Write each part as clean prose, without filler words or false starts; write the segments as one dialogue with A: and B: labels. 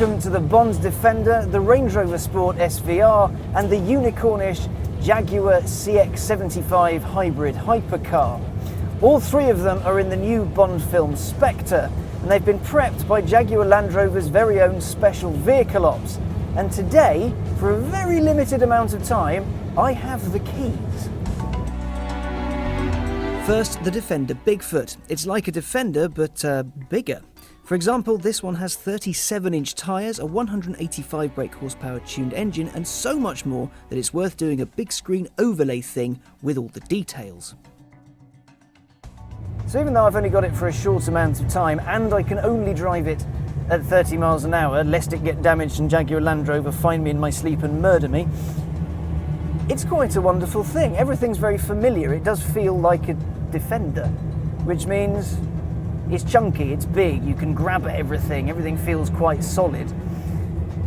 A: welcome to the Bond Defender, the Range Rover Sport SVR and the unicornish Jaguar Cx 75 hybrid hypercar. All three of them are in the new Bond film Spectre, and they've been prepped by Jaguar Land Rover's very own special vehicle ops. And today, for a very limited amount of time, I have the keys. First, the Defender Bigfoot. It's like a Defender, but bigger. For example, this one has 37-inch tyres, a 185 brake horsepower tuned engine, and so much more that it's worth doing a big screen overlay thing with all the details. So even though I've only got it for a short amount of time, and I can only drive it at 30 miles an hour, lest it get damaged and Jaguar Land Rover find me in my sleep and murder me, it's quite a wonderful thing. Everything's very familiar. It does feel like a Defender, which means it's chunky, it's big, you can grab at everything, everything feels quite solid.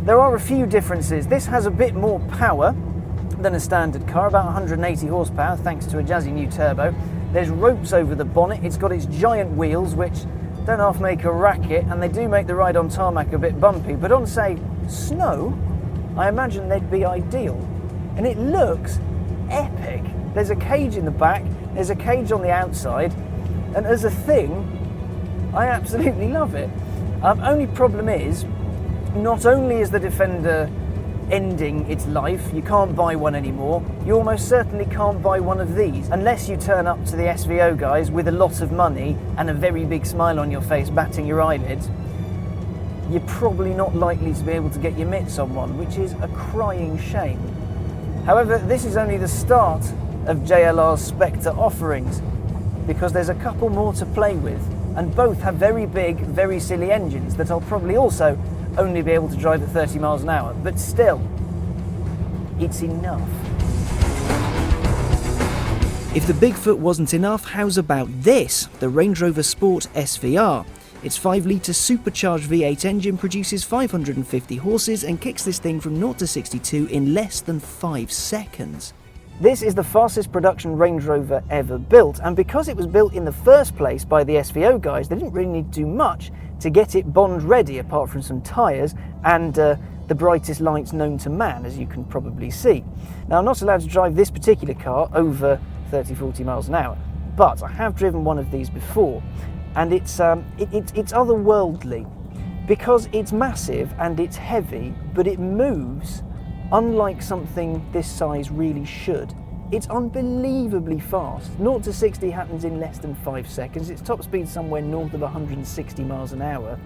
A: There are a few differences. This has a bit more power than a standard car, about 180 horsepower thanks to a jazzy new turbo. There's ropes over the bonnet, it's got its giant wheels which don't half make a racket, and they do make the ride on tarmac a bit bumpy, but on, say, snow, I imagine they'd be ideal. And it looks epic. There's a cage in the back, there's a cage on the outside, and as a thing, I absolutely love it. Only problem is, not only is the Defender ending its life, you can't buy one anymore, you almost certainly can't buy one of these, unless you turn up to the SVO guys with a lot of money and a very big smile on your face, batting your eyelids. You're probably not likely to be able to get your mitts on one, which is a crying shame. However, this is only the start of JLR's Spectre offerings, because there's a couple more to play with, and both have very big, very silly engines that I'll probably also only be able to drive at 30 miles an hour, but still, it's enough. If the Bigfoot wasn't enough, how's about this, the Range Rover Sport SVR? Its 5-litre supercharged V8 engine produces 550 horses and kicks this thing from 0 to 62 in less than 5 seconds. This is the fastest production Range Rover ever built, and because it was built in the first place by the SVO guys, they didn't really need to do much to get it Bond ready, apart from some tyres and the brightest lights known to man, as you can probably see. Now, I'm not allowed to drive this particular car over 30-40 miles an hour, but I have driven one of these before, and it's otherworldly, because it's massive and it's heavy, but it moves unlike something this size really should. It's unbelievably fast. 0 to 60 happens in less than 5 seconds. Its top speed somewhere north of 160 miles an hour.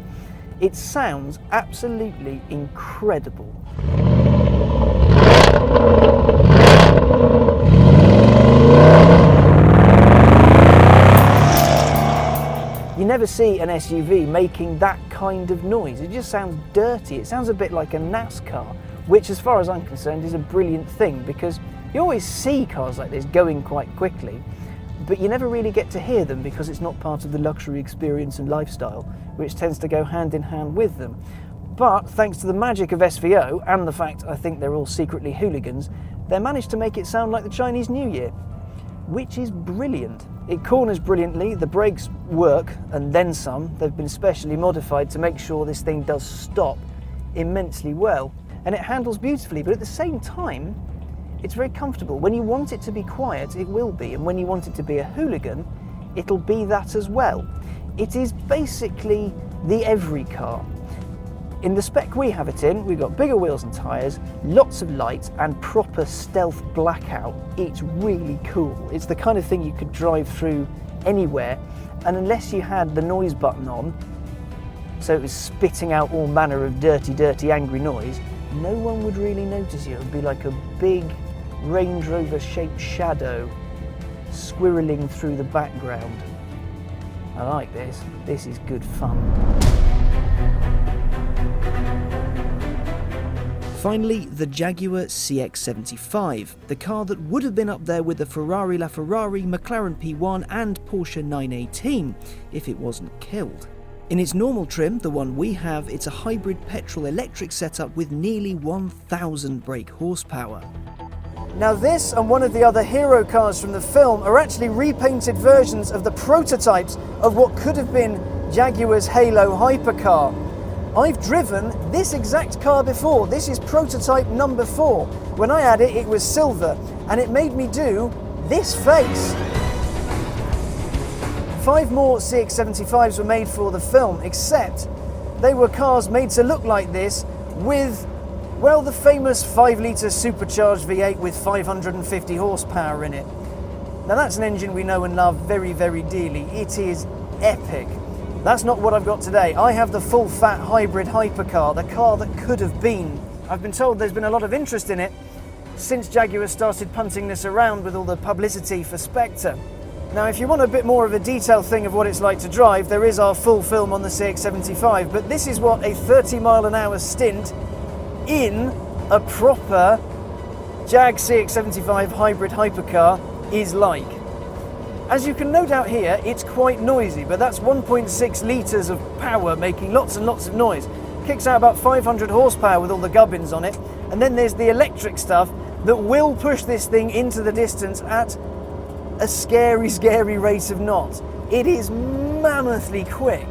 A: It sounds absolutely incredible. You never see an SUV making that kind of noise. It just sounds dirty. It sounds a bit like a NASCAR, which, as far as I'm concerned, is a brilliant thing, because you always see cars like this going quite quickly, but you never really get to hear them because it's not part of the luxury experience and lifestyle, which tends to go hand in hand with them. But thanks to the magic of SVO and the fact I think they're all secretly hooligans, they managed to make it sound like the Chinese New Year, which is brilliant. It corners brilliantly, the brakes work, and then some. They've been specially modified to make sure this thing does stop immensely well. And it handles beautifully, but at the same time, it's very comfortable. When you want it to be quiet, it will be, and when you want it to be a hooligan, it'll be that as well. It is basically the every car. In the spec we have it in, we've got bigger wheels and tyres, lots of lights, and proper stealth blackout. It's really cool. It's the kind of thing you could drive through anywhere, and unless you had the noise button on, so it was spitting out all manner of dirty, angry noise, no one would really notice you. It would be like a big Range Rover shaped shadow squirreling through the background. I like this. This is good fun. Finally, the Jaguar Cx 75, the car that would have been up there with the Ferrari LaFerrari, McLaren P1 and Porsche 918 if it wasn't killed. In its normal trim, the one we have, it's a hybrid petrol-electric setup with nearly 1,000 brake horsepower. Now this and one of the other hero cars from the film are actually repainted versions of the prototypes of what could have been Jaguar's Halo hypercar. I've driven this exact car before. This is prototype number 4. When I had it, it was silver, and it made me do this face. 5 more CX-75s were made for the film, except they were cars made to look like this with, well, the famous 5-litre supercharged V8 with 550 horsepower in it. Now that's an engine we know and love very, very dearly. It is epic. That's not what I've got today. I have the full-fat hybrid hypercar, the car that could have been. I've been told there's been a lot of interest in it since Jaguar started punting this around with all the publicity for Spectre. Now, if you want a bit more of a detailed thing of what it's like to drive, there is our full film on the CX-75, but this is what a 30-mile-an-hour stint in a proper Jag Cx-75 hybrid hypercar is like. As you can no doubt hear, it's quite noisy, but that's 1.6 litres of power making lots and lots of noise. Kicks out about 500 horsepower with all the gubbins on it, and then there's the electric stuff that will push this thing into the distance at a scary, scary rate of knots. It is mammothly quick.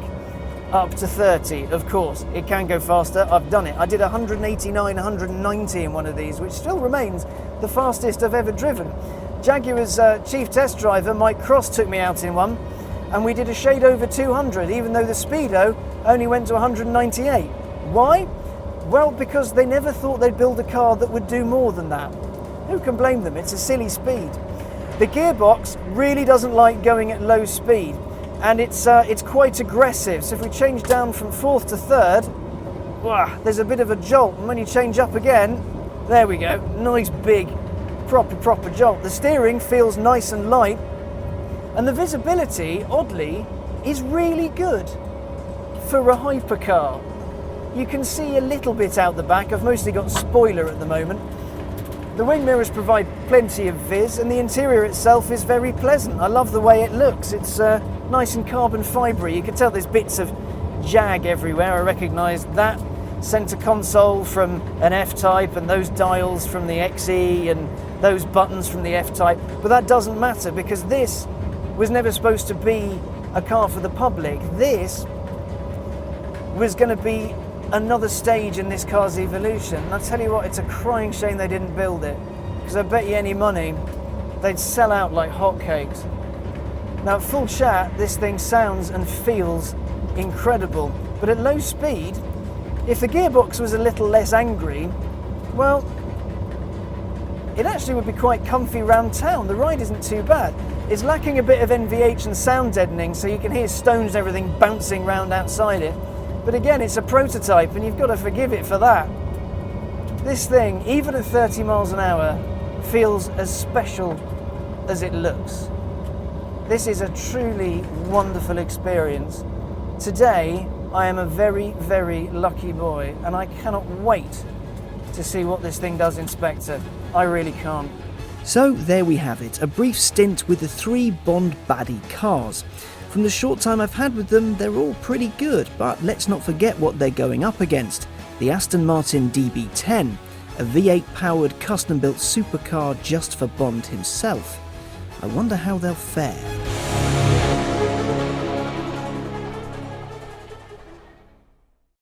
A: Up to 30, of course. It can go faster. I've done it. I did 189, 190 in one of these, which still remains the fastest I've ever driven. Jaguar's chief test driver, Mike Cross, took me out in one, and we did a shade over 200, even though the speedo only went to 198. Why? Well, because they never thought they'd build a car that would do more than that. Who can blame them? It's a silly speed. The gearbox really doesn't like going at low speed, and it's quite aggressive. So if we change down from 4th to 3rd, there's a bit of a jolt, and when you change up again, there we go, nice big proper jolt. The steering feels nice and light, and the visibility, oddly, is really good for a hypercar. You can see a little bit out the back. I've mostly got spoiler at the moment. The wing mirrors provide plenty of viz, and the interior itself is very pleasant. I love the way it looks. It's nice and carbon fibre-y. You can tell there's bits of Jag everywhere. I recognise that centre console from an F-Type, and those dials from the XE, and those buttons from the F-Type. But that doesn't matter, because this was never supposed to be a car for the public. This was going to be another stage in this car's evolution. And I tell you what, it's a crying shame they didn't build it, because I bet you any money they'd sell out like hotcakes. Now at full chat, this thing sounds and feels incredible, but at low speed, if the gearbox was a little less angry, well, it actually would be quite comfy around town. The ride isn't too bad. It's lacking a bit of NVH and sound deadening, so you can hear stones and everything bouncing around outside it. But again, it's a prototype, and you've got to forgive it for that. This thing, even at 30 miles an hour, feels as special as it looks. This is a truly wonderful experience. Today, I am a very, very lucky boy, and I cannot wait to see what this thing does in Spectre. I really can't.
B: So there we have it, a brief stint with the 3 Bond baddie cars. From the short time I've had with them, they're all pretty good, but let's not forget what they're going up against. The Aston Martin DB10, a V8 powered custom built supercar just for Bond himself. I wonder how they'll fare.